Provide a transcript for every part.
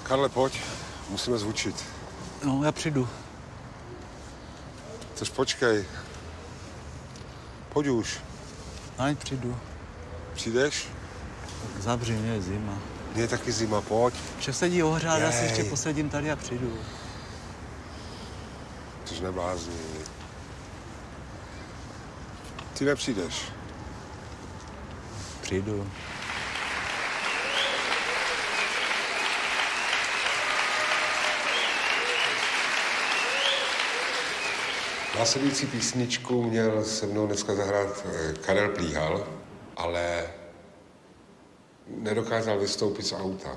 Karle, pojď. Musíme zvučit. No, já přijdu. Což počkej. Pojď už. Ale přijdu. Přijdeš? Zavři, mě je zima. Mně je taky zima, pojď. Šef sedí ohřát, já si ještě posedím tady a přijdu. Což neblázni. Ty nepřijdeš. Přijdu. Následující písničku měl se mnou dneska zahrát Karel Plíhal, ale nedokázal vystoupit z auta.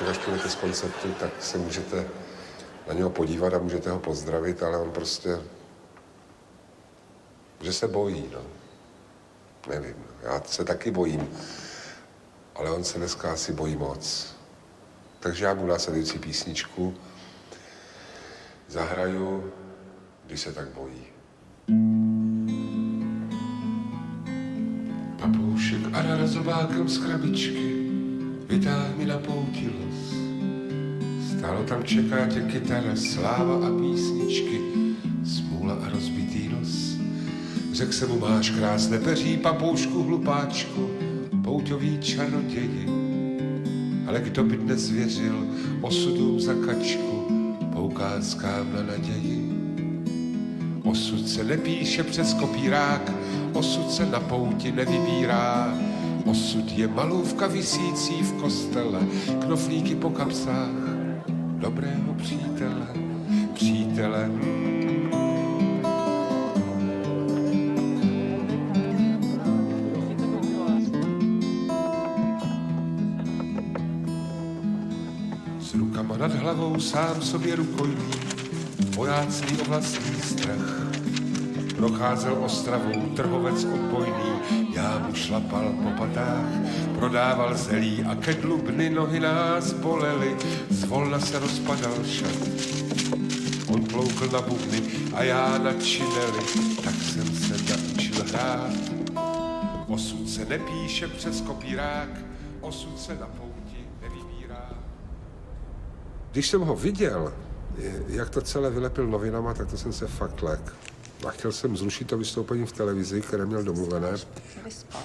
Až půjdete z koncertu, tak se můžete na něho podívat a můžete ho pozdravit, ale on prostě, že se bojí, no. Nevím, já se taky bojím, ale on se dneska asi bojí moc. Takže já mu následující písničku zahraju, když se tak bojí. Papoušek a narazobákem z krabičky vytáhl mi na pouti los. Stálo tam čeká tě kytara, sláva a písničky, smůla a rozbitý nos. Řekl se mu, máš krásné peří, papoušku hlupáčku, pouťový čaroději. Ale kdo by dnes věřil osudům za kačku, poukázkám na naději. Osud se nepíše přes kopírák, osud se na pouti nevybírá. Osud je malůvka visící v kostele, knoflíky po kapsách dobrého přítele, přítele. S rukama nad hlavou sám sobě rukojmí, vojácný o vlastní strach. Procházel Ostravou trhovec odbojný, já mu šlapal po patách, prodával zelí a ke dlubny nohy nás bolely, zvolna se rozpadal šat. On ploukl na bubny a já na činely, tak jsem se naučil hrát. Osud se nepíše přes kopírák, osud se na pouti nevybírá. Když jsem ho viděl, jak to celé vylepil novinama, tak to jsem se fakt lek. A chtěl jsem zrušit to vystoupení v televizi, které měl domluvené,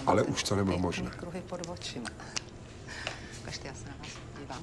ale už to nebylo možné. Kruhy pod očima. Každý, já se na vás dívám.